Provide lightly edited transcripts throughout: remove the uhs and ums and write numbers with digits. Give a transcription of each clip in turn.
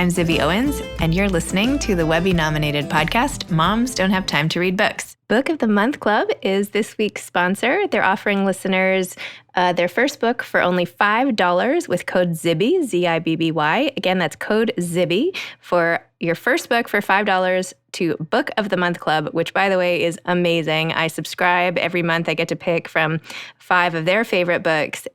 I'm Zibby Owens, and you're listening to the Webby-nominated podcast, Moms Don't Have Time to Read Books. Book of the Month Club is this week's sponsor. They're offering listeners their first book for only $5 with code ZIBBY, Z-I-B-B-Y. Again, that's code ZIBBY for your first book for $5 to Book of the Month Club, which, by the way, is amazing. I subscribe every month. I get to pick from 5 of their favorite books.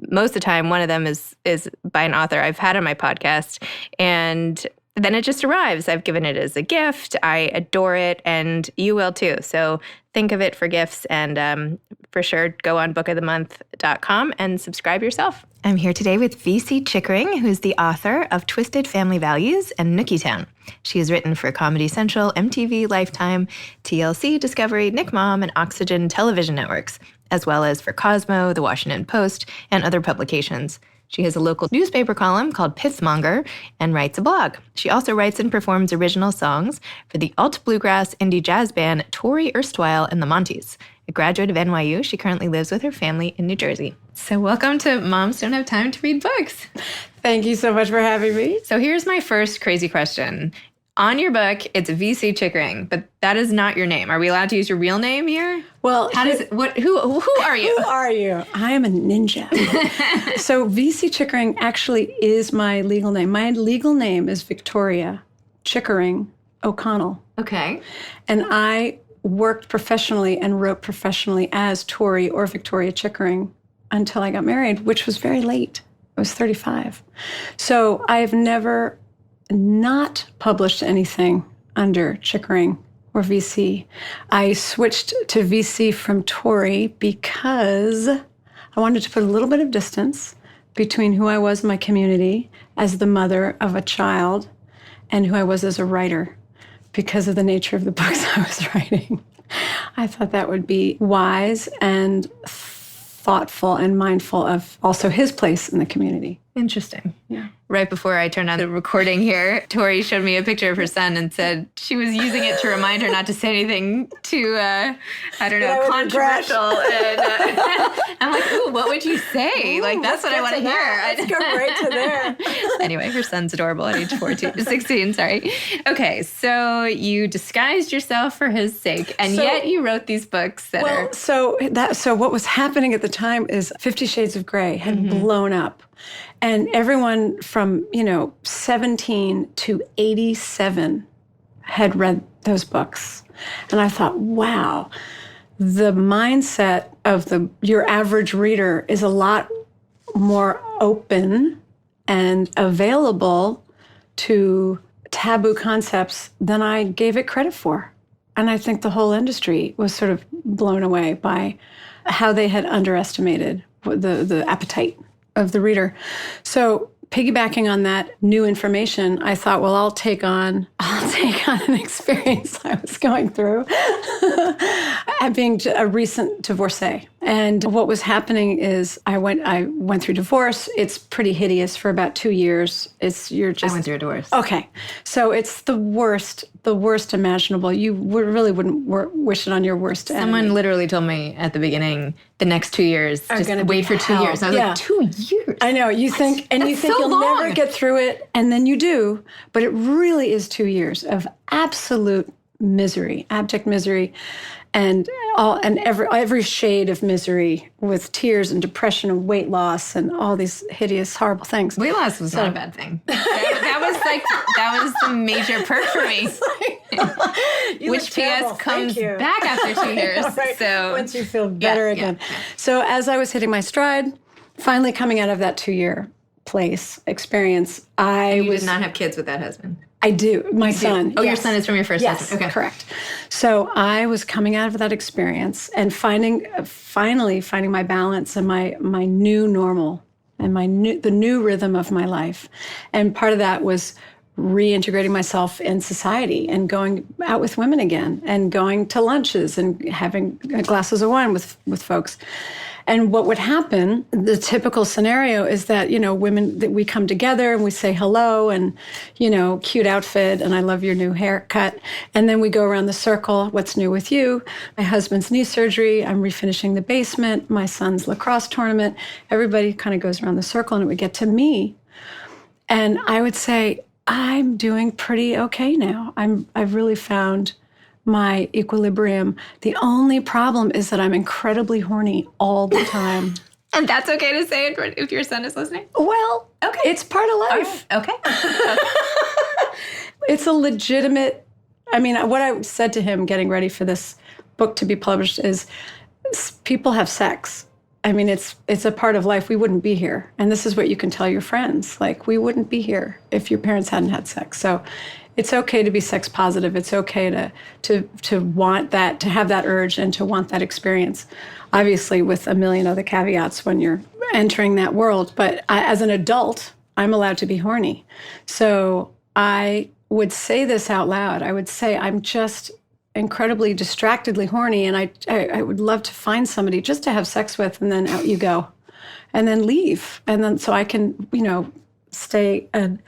Most of the time, one of them is by an author I've had on my podcast, and then it just arrives. I've given it as a gift. I adore it, and you will too. So think of it for gifts, and for sure, go on bookofthemonth.com and subscribe yourself. I'm here today with VC Chickering, who's the author of Twisted Family Values and NOOKIETOWN. She has written for Comedy Central, MTV, Lifetime, TLC, Discovery, Nick Mom, and Oxygen television networks, as well as for Cosmo, The Washington Post, and other publications. She has a local newspaper column called Pissmonger and writes a blog. She also writes and performs original songs for the alt bluegrass indie jazz band Tori Erstwhile and the Monties. A graduate of NYU, she currently lives with her family in New Jersey. So welcome to Moms Don't Have Time to Read Books. Thank you so much for having me. So here's my first crazy question. On your book, it's VC Chickering, but that is not your name. Are we allowed to use your real name here? Well, who are you? Who are you? I am a ninja. So VC Chickering actually is my legal name. My legal name is Victoria Chickering O'Connell. Okay. And I worked professionally and wrote professionally as Tori or Victoria Chickering until I got married, which was very late. I was 35. So I've never not published anything under Chickering or VC. I switched to VC from Tori because I wanted to put a little bit of distance between who I was in my community as the mother of a child and who I was as a writer because of the nature of the books I was writing. I thought that would be wise and thoughtful and mindful of also his place in the community. Interesting. Yeah. Right before I turned on the recording here, Tori showed me a picture of her son and said she was using it to remind her not to say anything too, controversial. And I'm like, ooh, what would you say? Ooh, like, that's what I want to hear. Let's go right to there. Anyway, her son's adorable at age 16, sorry. Okay, so you disguised yourself for his sake, and yet you wrote these books that are... So what was happening at the time is 50 Shades of Grey had blown up. And everyone from, 17 to 87 had read those books. And I thought, wow, the mindset of your average reader is a lot more open and available to taboo concepts than I gave it credit for. And I think the whole industry was sort of blown away by how they had underestimated the appetite of the reader. So piggybacking on that new information, I thought, well, I'll take on an experience I was going through at being a recent divorcee. And what was happening is I went through divorce. It's pretty hideous for about 2 years. I went through a divorce. Okay. So it's the worst imaginable. You really wouldn't wish it on your worst enemy. Someone literally told me at the beginning, the next 2 years, just wait for 2 years. I was like, 2 years? I know. You think you'll never get through it, and then you do. But it really is 2 years of absolute misery, abject misery, and every shade of misery with tears and depression and weight loss and all these hideous, horrible things. Weight loss was not a bad thing. That was the major perk for me. Which PS comes back after 2 years. Right. So once you feel better again. Yeah. So as I was hitting my stride, finally coming out of that 2-year experience, You did not have kids with that husband. I do. My son. Oh, yes. Your son is from your first husband. Okay. Correct. So I was coming out of that experience and finally finding my balance and my new normal and the new rhythm of my life. And part of that was reintegrating myself in society and going out with women again and going to lunches and having glasses of wine with folks. And what would happen, the typical scenario is that, women, that we come together and we say hello and, cute outfit and I love your new haircut. And then we go around the circle. What's new with you? My husband's knee surgery. I'm refinishing the basement. My son's lacrosse tournament. Everybody kind of goes around the circle and it would get to me. And I would say, I'm doing pretty okay now. I've really found my equilibrium. The only problem is that I'm incredibly horny all the time. And that's okay to say it if your son is listening? Well, okay. It's part of life. Right. Okay. It's a legitimate, what I said to him getting ready for this book to be published is people have sex. It's a part of life. We wouldn't be here. And this is what you can tell your friends. Like, we wouldn't be here if your parents hadn't had sex. So it's okay to be sex positive. It's okay to want that, to have that urge and to want that experience. Obviously, with a million other caveats when you're entering that world. But as an adult, I'm allowed to be horny. So I would say this out loud. I would say, I'm just incredibly distractedly horny, and I would love to find somebody just to have sex with, and then out you go, and then leave, and then so I can, stay and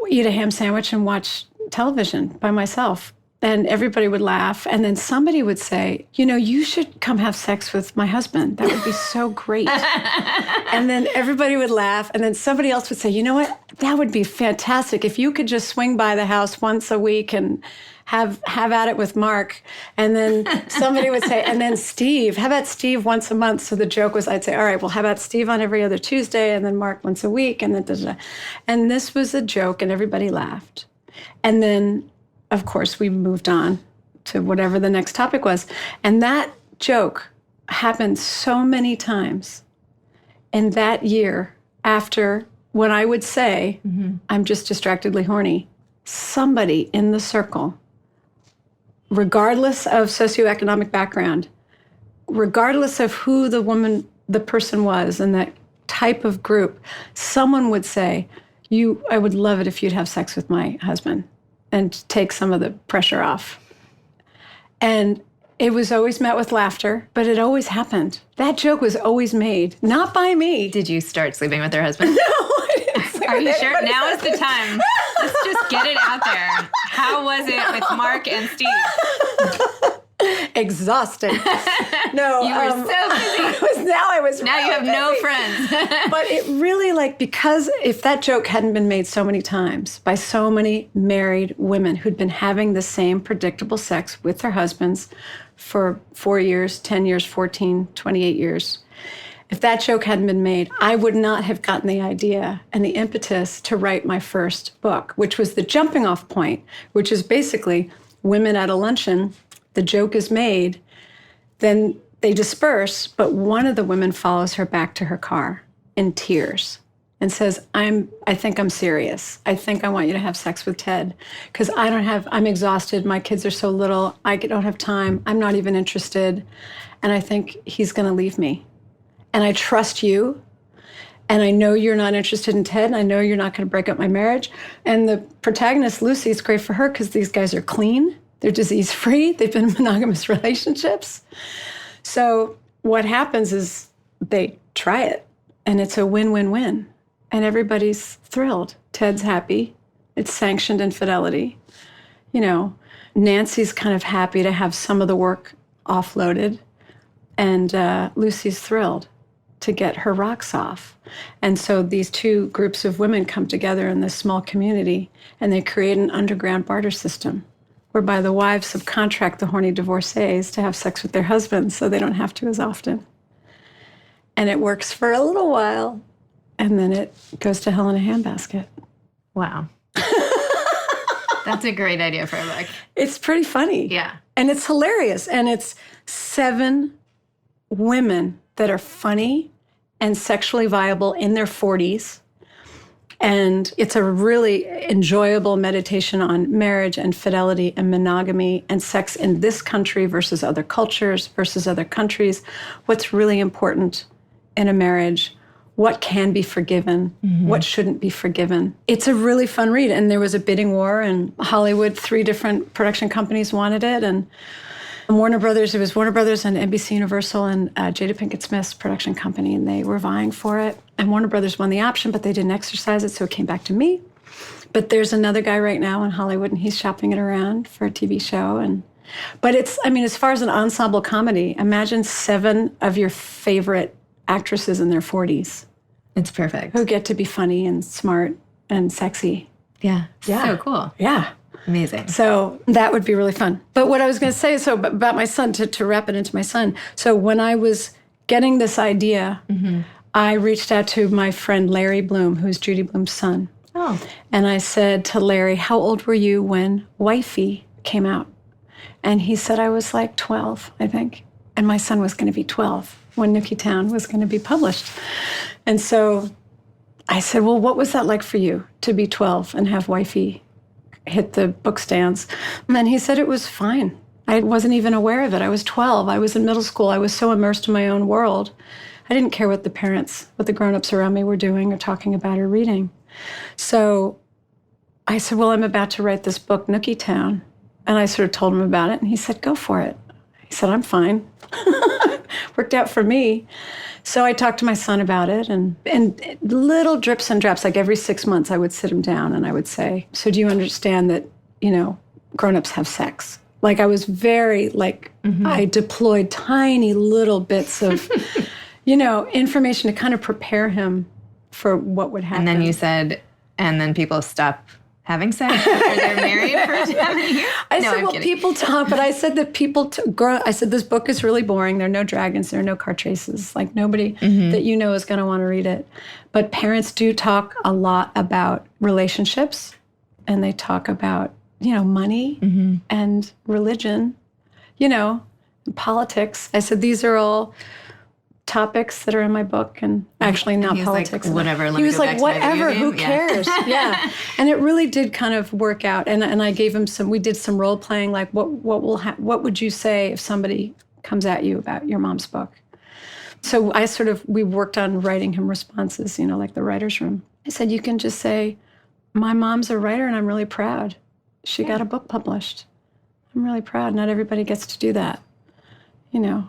eat a ham sandwich and watch television by myself. And everybody would laugh, and then somebody would say, you should come have sex with my husband. That would be so great. And then everybody would laugh, and then somebody else would say, you know what? That would be fantastic if you could just swing by the house once a week and have at it with Mark. And then somebody would say, and then Steve, how about Steve once a month? So the joke was, I'd say, all right, well, how about Steve on every other Tuesday, and then Mark once a week, and then da-da-da. And this was a joke, and everybody laughed. And then, of course, we moved on to whatever the next topic was. And that joke happened so many times in that year after, when I would say, I'm just distractedly horny, somebody in the circle, regardless of socioeconomic background, regardless of who the person was in that type of group, someone would say, I would love it if you'd have sex with my husband and take some of the pressure off. And it was always met with laughter, but it always happened. That joke was always made, not by me. Did you start sleeping with her husband? No, I didn't sleep Are with you sure? anybody. Now is the time. Let's just get it out there. How was it with Mark and Steve? Exhausting. No, you were so busy. Now you have no friends. But it really, because if that joke hadn't been made so many times by so many married women who'd been having the same predictable sex with their husbands for 4 years, 10 years, 14, 28 years, if that joke hadn't been made, I would not have gotten the idea and the impetus to write my first book, which was the jumping off point, which is basically women at a luncheon. The joke is made, then they disperse, but one of the women follows her back to her car in tears and says, I think I'm serious. I think I want you to have sex with Ted because I'm exhausted. My kids are so little. I don't have time. I'm not even interested. And I think he's going to leave me. And I trust you. And I know you're not interested in Ted. And I know you're not going to break up my marriage. And the protagonist, Lucy, it's great for her because these guys are clean. They're disease-free. They've been in monogamous relationships. So what happens is they try it, and it's a win-win-win. And everybody's thrilled. Ted's happy. It's sanctioned infidelity. Nancy's kind of happy to have some of the work offloaded. And Lucy's thrilled to get her rocks off. And so these two groups of women come together in this small community, and they create an underground barter system whereby the wives subcontract the horny divorcees to have sex with their husbands so they don't have to as often. And it works for a little while, and then it goes to hell in a handbasket. Wow. That's a great idea for a book. It's pretty funny. Yeah. And it's hilarious. And it's 7 women that are funny and sexually viable in their 40s. And it's a really enjoyable meditation on marriage and fidelity and monogamy and sex in this country versus other cultures versus other countries. What's really important in a marriage? What can be forgiven? What shouldn't be forgiven? It's a really fun read. And there was a bidding war in Hollywood. 3 different production companies wanted it. And Warner Brothers, it was Warner Brothers and NBC Universal and Jada Pinkett Smith's production company, and they were vying for it. And Warner Brothers won the option, but they didn't exercise it, so it came back to me. But there's another guy right now in Hollywood, and he's shopping it around for a TV show. But it's, as far as an ensemble comedy, imagine 7 of your favorite actresses in their 40s. It's perfect. Who get to be funny and smart and sexy. Yeah. Yeah. So cool. Yeah. Amazing. So that would be really fun. But what I was going to say, so about my son, to wrap it into my son. So when I was getting this idea, I reached out to my friend Larry Bloom, who's Judy Bloom's son. Oh. And I said to Larry, how old were you when Wifey came out? And he said I was like 12, I think. And my son was going to be 12 when NOOKIETOWN was going to be published. And so I said, well, what was that like for you to be 12 and have Wifey hit the book stands? And then he said it was fine. I wasn't even aware of it. I was 12. I was in middle school. I was so immersed in my own world. I didn't care what the grown-ups around me were doing or talking about or reading. So I said, well, I'm about to write this book, NOOKIETOWN. And I sort of told him about it. And he said, go for it. He said, I'm fine. Worked out for me. So I talked to my son about it, and little drips and drops, like every 6 months, I would sit him down and I would say, so do you understand that, grown-ups have sex? Like I was very, I deployed tiny little bits of, information to kind of prepare him for what would happen. And then you said, and then people stop having sex after they're married for 7 years? I said, well, people talk, but I said that I said, this book is really boring. There are no dragons. There are no car chases. Like nobody that is going to want to read it. But parents do talk a lot about relationships, and they talk about, money and religion, politics. I said, these are all topics that are in my book, and actually not politics. Like, whatever. He was like, whatever, who cares? Yeah. And it really did kind of work out. And I gave him we did some role playing, like what would you say if somebody comes at you about your mom's book? So we worked on writing him responses, like the writer's room. I said, you can just say, my mom's a writer and I'm really proud. She got a book published. I'm really proud. Not everybody gets to do that.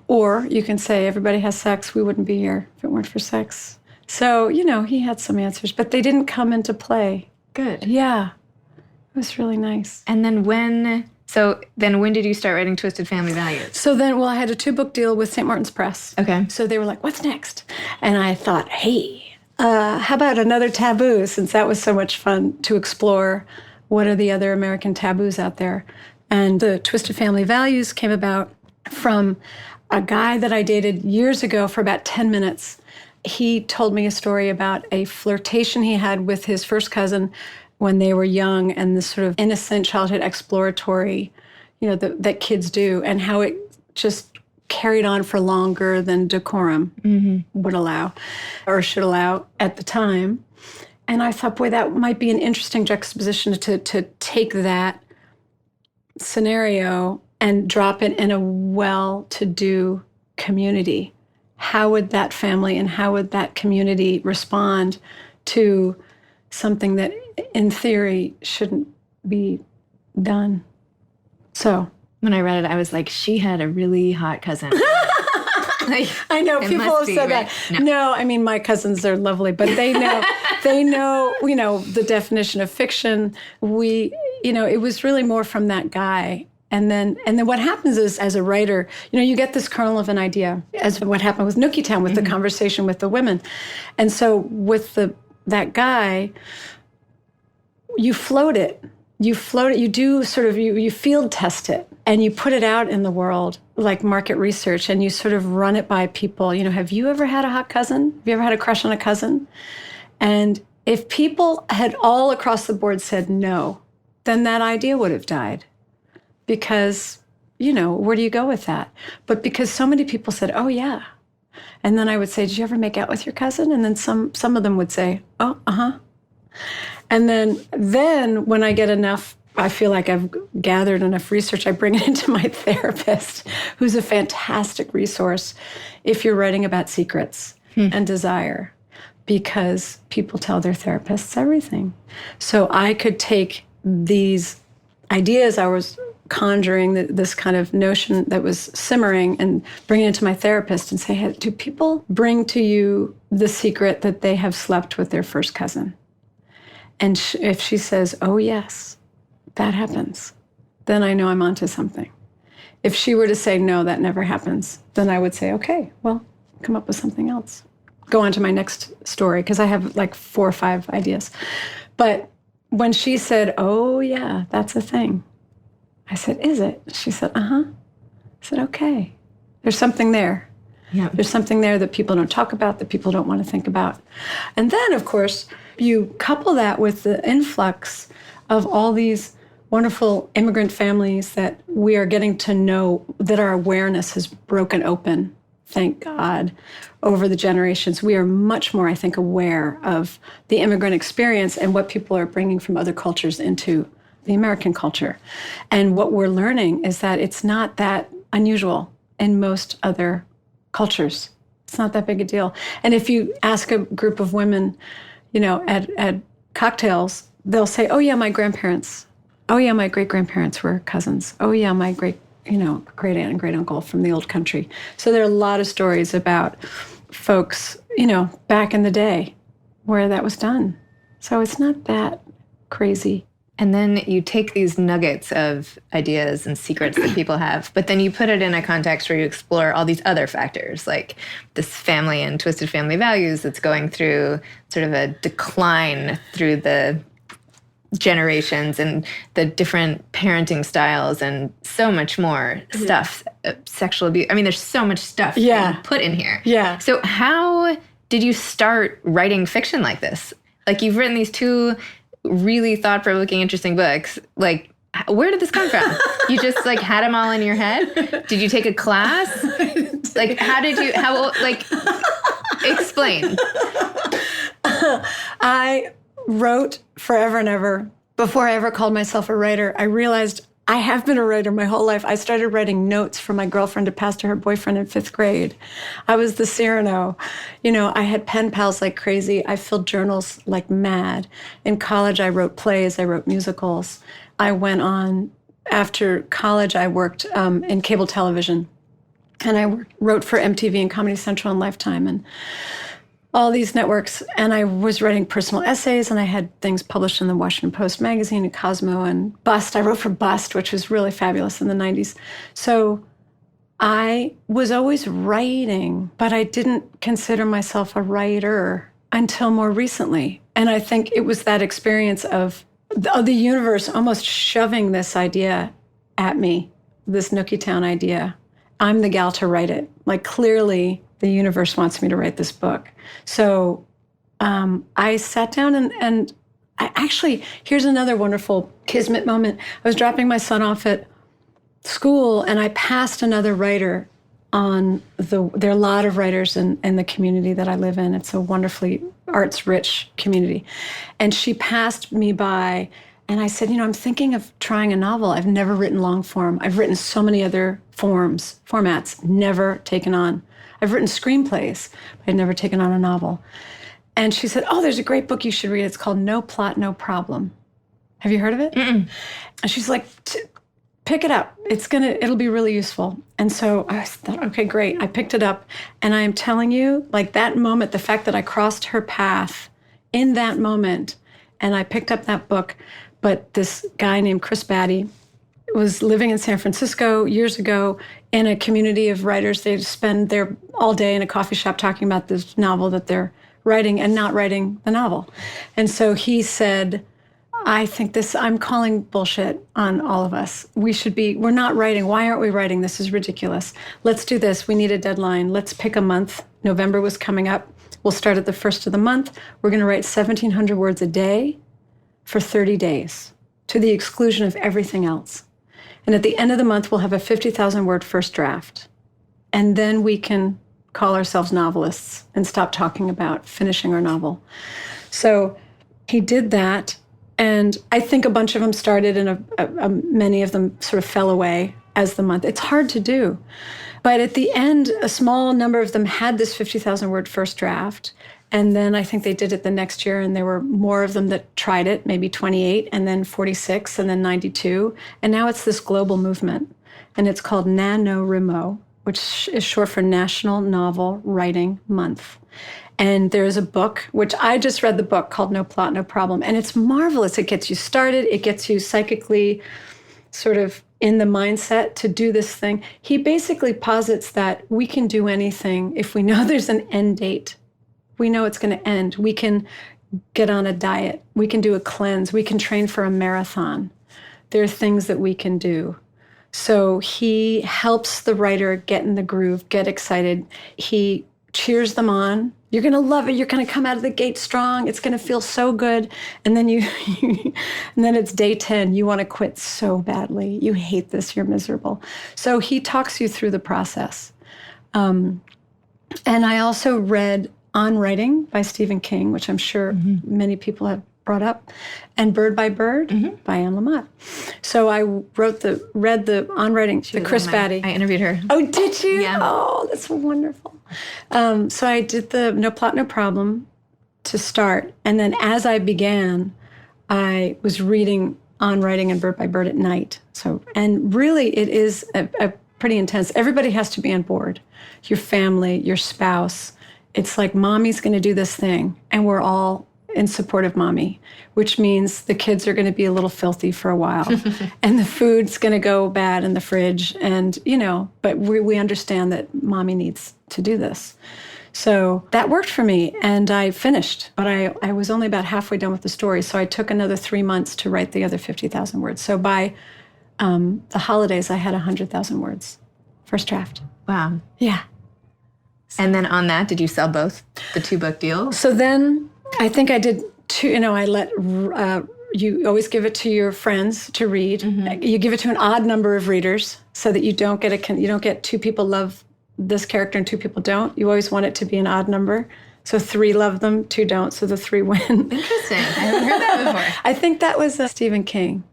Or you can say, everybody has sex. We wouldn't be here if it weren't for sex. So, he had some answers, but they didn't come into play. Good. Yeah. It was really nice. And then when did you start writing Twisted Family Values? So then, I had a 2-book deal with St. Martin's Press. Okay. So they were like, what's next? And I thought, hey, how about another taboo? Since that was so much fun to explore, what are the other American taboos out there? And the Twisted Family Values came about from a guy that I dated years ago for about 10 minutes. He told me a story about a flirtation he had with his first cousin when they were young, and this sort of innocent childhood exploratory, that kids do, and how it just carried on for longer than decorum would allow or should allow at the time. And I thought, boy, that might be an interesting juxtaposition to take that scenario and drop it in a well-to-do community. How would that family and how would that community respond to something that, in theory, shouldn't be done? So when I read it, I was like, she had a really hot cousin. I know people have said right? that. No, I mean, my cousins are lovely, but they know, the definition of fiction. It was really more from that guy. And then what happens is, as a writer, you get this kernel of an idea, as what happened with NOOKIETOWN, with the conversation with the women. And so with that guy, you float it. You do sort of, you field test it, and you put it out in the world, like market research, and you sort of run it by people. Have you ever had a hot cousin? Have you ever had a crush on a cousin? And if people had all across the board said no, then that idea would have died. Because, where do you go with that? But because so many people said, oh, yeah. And then I would say, did you ever make out with your cousin? And then some of them would say, oh, uh-huh. And then when I get enough, I feel like I've gathered enough research, I bring it into my therapist, who's a fantastic resource if you're writing about secrets and desire, because people tell their therapists everything. So I could take these ideas I was conjuring, this kind of notion that was simmering, and bring it into my therapist and say, hey, do people bring to you the secret that they have slept with their first cousin? And if she says, oh, yes, that happens, then I know I'm onto something. If she were to say, no, that never happens, then I would say, okay, well, come up with something else. Go on to my next story, because I have like 4 or 5 ideas. But when she said, "Oh, yeah, that's a thing," I said, "Is it?" She said, "Uh-huh." I said, "Okay. There's something there. Yeah. There's something there that people don't talk about, that people don't want to think about." And then, of course, you couple that with the influx of all these wonderful immigrant families that we are getting to know, that our awareness has broken open, thank God, over the generations. We are much more, I think, aware of the immigrant experience and what people are bringing from other cultures into the American culture. And what we're learning is that it's not that unusual in most other cultures. It's not that big a deal. And if you ask a group of women, at cocktails, they'll say, "Oh yeah, my grandparents. Oh yeah, my great-grandparents were cousins. Oh yeah, my great aunt and great uncle from the old country." So there are a lot of stories about folks, back in the day where that was done. So it's not that crazy. And then you take these nuggets of ideas and secrets that people have, but then you put it in a context where you explore all these other factors, like this family and twisted family values that's going through sort of a decline through the generations, and the different parenting styles, and so much more stuff, sexual abuse. I mean, there's so much stuff being put in here. Yeah. So how did you start writing fiction like this? Like, you've written these two really thought-provoking, interesting books. Like, where did this come from? You just had them all in your head? Did you take a class? Like, explain. I wrote forever and ever. Before I ever called myself a writer, I realized I have been a writer my whole life. I started writing notes for my girlfriend to pass to her boyfriend in 5th grade. I was the Cyrano. I had pen pals like crazy. I filled journals like mad. In college, I wrote plays. I wrote musicals. I went on, after college, I worked in cable television. And I wrote for MTV and Comedy Central and Lifetime and all these networks. And I was writing personal essays, and I had things published in the Washington Post magazine and Cosmo and Bust. I wrote for Bust, which was really fabulous in the 90s. So I was always writing, but I didn't consider myself a writer until more recently. And I think it was that experience of the universe almost shoving this idea at me, this NOOKIETOWN idea. I'm the gal to write it. Like, clearly, the universe wants me to write this book. So I sat down and I actually, here's another wonderful kismet moment. I was dropping my son off at school, and I passed another writer on there are a lot of writers in the community that I live in. It's a wonderfully arts-rich community. And she passed me by, and I said, I'm thinking of trying a novel. I've never written long form. I've written so many other formats, never taken on. I've written screenplays, but I've never taken on a novel. And she said, "Oh, there's a great book you should read. It's called No Plot, No Problem." Have you heard of it? Mm-mm. And she's like, "Pick it up. It'll be really useful." And so I thought, okay, great. I picked it up. And I am telling you, like, that moment, the fact that I crossed her path in that moment, and I picked up that book, but this guy named Chris Batty was living in San Francisco years ago in a community of writers. They spend their all day in a coffee shop talking about this novel that they're writing and not writing the novel. And so he said, "I think I'm calling bullshit on all of us. We're not writing. Why aren't we writing? This is ridiculous. Let's do this. We need a deadline. Let's pick a month." November was coming up. We'll start at the first of the month. We're going to write 1,700 words a day for 30 days, to the exclusion of everything else. And at the end of the month, we'll have a 50,000-word first draft. And then we can call ourselves novelists and stop talking about finishing our novel. So he did that. And I think a bunch of them started, and many of them sort of fell away as the month. It's hard to do. But at the end, a small number of them had this 50,000-word first draft. And then I think they did it the next year, and there were more of them that tried it, maybe 28, and then 46, and then 92. And now it's this global movement, and it's called NaNoWriMo, which is short for National Novel Writing Month. And there's a book, which I just read the book, called No Plot, No Problem. And it's marvelous. It gets you started. It gets you psychically sort of in the mindset to do this thing. He basically posits that we can do anything if we know there's an end date. We know it's going to end. We can get on a diet. We can do a cleanse. We can train for a marathon. There are things that we can do. So he helps the writer get in the groove, get excited. He cheers them on. You're going to love it. You're going to come out of the gate strong. It's going to feel so good. And then and then it's day 10. You want to quit so badly. You hate this. You're miserable. So he talks you through the process. And I also read On Writing by Stephen King, which I'm sure many people have brought up, and Bird by Bird by Anne Lamott. So I read the On Writing, the Chris Batty. I interviewed her. Oh, did you? Yeah. Oh, that's wonderful. So I did the No Plot, No Problem to start. And then as I began, I was reading On Writing and Bird by Bird at night. And really it is a pretty intense. Everybody has to be on board. Your family, your spouse. It's like, mommy's going to do this thing, and we're all in support of mommy, which means the kids are going to be a little filthy for a while, and the food's going to go bad in the fridge, and, but we understand that mommy needs to do this. So that worked for me, and I finished, but I was only about halfway done with the story, so I took another 3 months to write the other 50,000 words. So by the holidays, I had 100,000 words, first draft. Wow. Yeah. And then on that, did you sell both the 2-book deal? So then I think I did two, I let, you always give it to your friends to read. You give it to an odd number of readers so that you don't get 2 people love this character and 2 people don't. You always want it to be an odd number. So 3 love them, 2 don't, so the 3 win. Interesting. I haven't heard that before. I think that was Stephen King.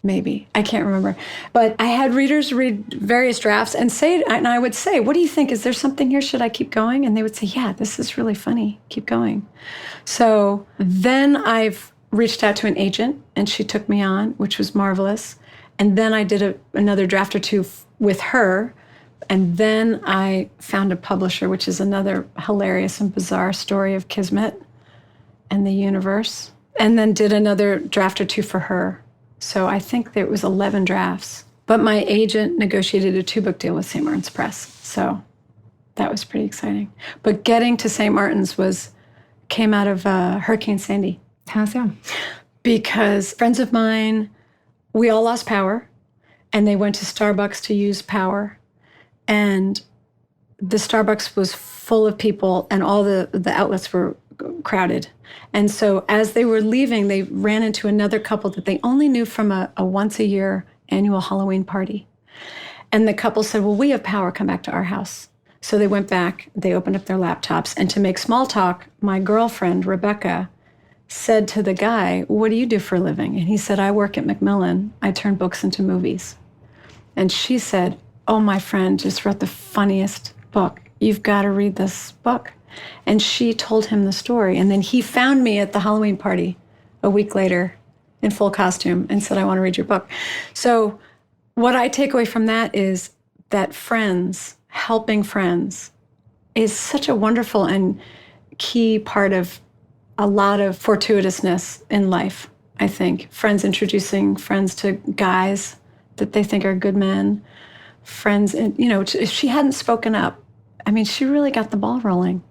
Maybe. I can't remember. But I had readers read various drafts and I would say, what do you think? Is there something here? Should I keep going? And they would say, yeah, this is really funny. Keep going. So then I've reached out to an agent, and she took me on, which was marvelous. And then I did another draft or 2 with her. And then I found a publisher, which is another hilarious and bizarre story of Kismet and the universe. And then did another draft or 2 for her. So I think there was 11 drafts. But my agent negotiated a 2-book deal with St. Martin's Press. So that was pretty exciting. But getting to St. Martin's came out of Hurricane Sandy. How so? Because friends of mine, we all lost power, and they went to Starbucks to use power. And the Starbucks was full of people, and all the outlets were crowded. And so as they were leaving, they ran into another couple that they only knew from a once-a-year annual Halloween party. And the couple said, well, we have power, come back to our house. So they went back, they opened up their laptops, and to make small talk, my girlfriend, Rebecca, said to the guy, what do you do for a living? And he said, I work at Macmillan. I turn books into movies. And she said, oh, my friend just wrote the funniest book. You've got to read this book. And she told him the story. And then he found me at the Halloween party a week later in full costume and said, I want to read your book. So what I take away from that is that helping friends, is such a wonderful and key part of a lot of fortuitousness in life, I think. Friends introducing friends to guys that they think are good men. Friends, if she hadn't spoken up, she really got the ball rolling.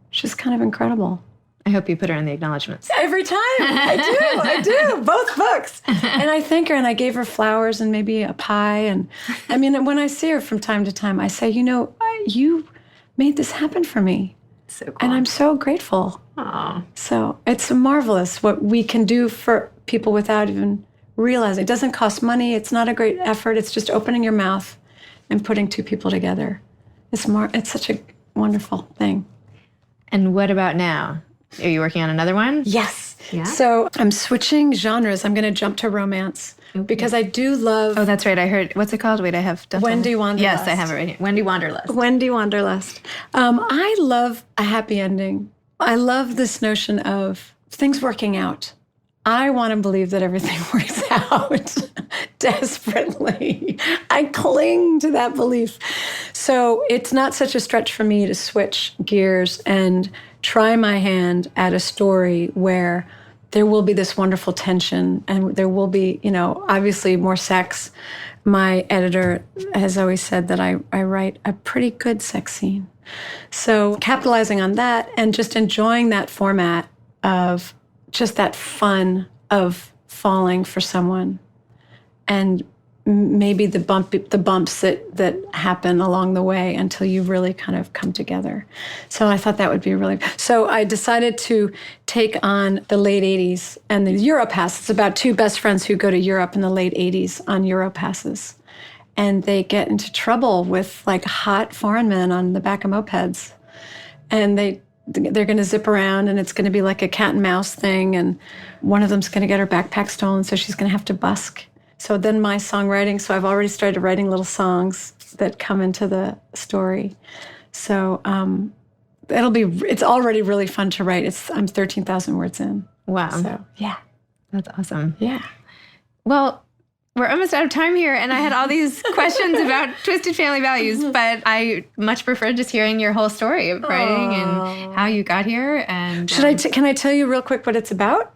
She's kind of incredible. I hope you put her in the acknowledgments. Every time. I do. Both books. And I thank her, and I gave her flowers and maybe a pie. And when I see her from time to time, I say, you made this happen for me. So cool. And I'm so grateful. Aww. So it's marvelous what we can do for people without even realizing. It doesn't cost money. It's not a great effort. It's just opening your mouth and putting 2 people together. It's such a wonderful thing. And what about now? Are you working on another one? Yes. Yeah? So I'm switching genres. I'm going to jump to romance because I do love... Oh, that's right. I heard... What's it called? Wait, I have... Wendy Wanderlust. Yes, I have it right here. Wendy Wanderlust. Wendy Wanderlust. I love a happy ending. I love this notion of things working out. I want to believe that everything works out desperately. I cling to that belief. So it's not such a stretch for me to switch gears and try my hand at a story where there will be this wonderful tension and there will be, obviously more sex. My editor has always said that I write a pretty good sex scene. So capitalizing on that and just enjoying that format of just that fun of falling for someone, and maybe the bumps that happen along the way until you really kind of come together. So I thought that would be so I decided to take on the late 80s and the Europass. It's about two best friends who go to Europe in the late 80s on Europasses. And they get into trouble with like hot foreign men on the back of mopeds. And they're going to zip around, and it's going to be like a cat and mouse thing. And one of them's going to get her backpack stolen, so she's going to have to busk. So then my songwriting, so I've already started writing little songs that come into the story. So it's already really fun to write. I'm 13,000 words in. Wow. So, yeah. That's awesome. Yeah. Well, we're almost out of time here, and I had all these questions about Twisted Family Values, but I much prefer just hearing your whole story of writing and how you got here. And can I tell you real quick what it's about?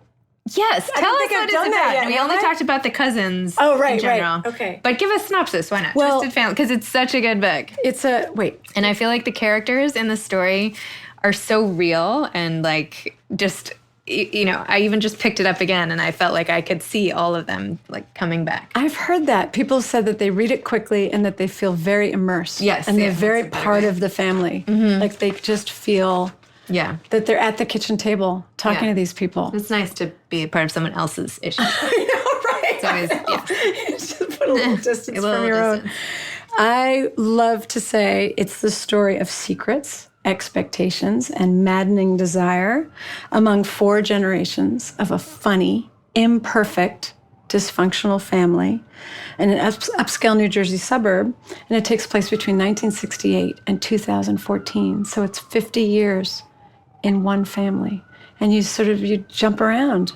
Yes, tell us what it's about. We only talked about the cousins in general. Right. Okay. But give us a synopsis, why not? Well, Twisted Family, because it's such a good book. And I feel like the characters in the story are so real and like just, I even just picked it up again and I felt like I could see all of them like coming back. I've heard that. People said that they read it quickly and that they feel very immersed. Yes. And they're very part of the family. Mm-hmm. Like they just feel... Yeah. That they're at the kitchen table talking to these people. It's nice to be a part of someone else's issue. I know, right? It's always, just put a little distance from your own. I love to say it's the story of secrets, expectations, and maddening desire among 4 generations of a funny, imperfect, dysfunctional family in an upscale New Jersey suburb. And it takes place between 1968 and 2014. So it's 50 years in one family. And you jump around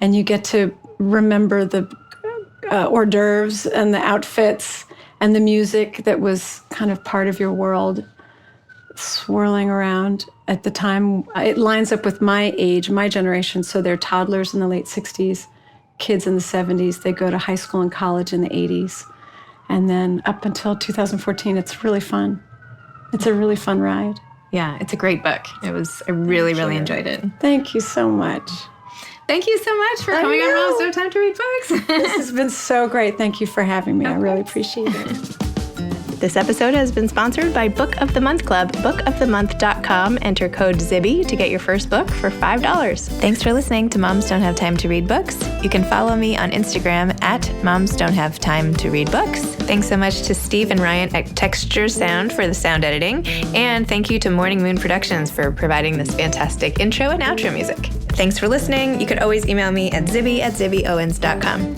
and you get to remember the hors d'oeuvres and the outfits and the music that was kind of part of your world swirling around at the time. It lines up with my age, my generation. So they're toddlers in the late 60s, kids in the 70s. They go to high school and college in the 80s. And then up until 2014, it's really fun. It's a really fun ride. Yeah, it's a great book. I really enjoyed it. Thank you so much. Thank you so much for coming on Moms Don't Have Time to Read Books. This has been so great. Thank you for having me. I really appreciate it. This episode has been sponsored by Book of the Month Club. bookofthemonth.com. Enter code ZIBBY to get your first book for $5. Thanks for listening to Moms Don't Have Time to Read Books. You can follow me on Instagram at Moms Don't Have Time to Read Books. Thanks so much to Steve and Ryan at Texture Sound for the sound editing. And thank you to Morning Moon Productions for providing this fantastic intro and outro music. Thanks for listening. You could always email me at zibby@zibbyowens.com.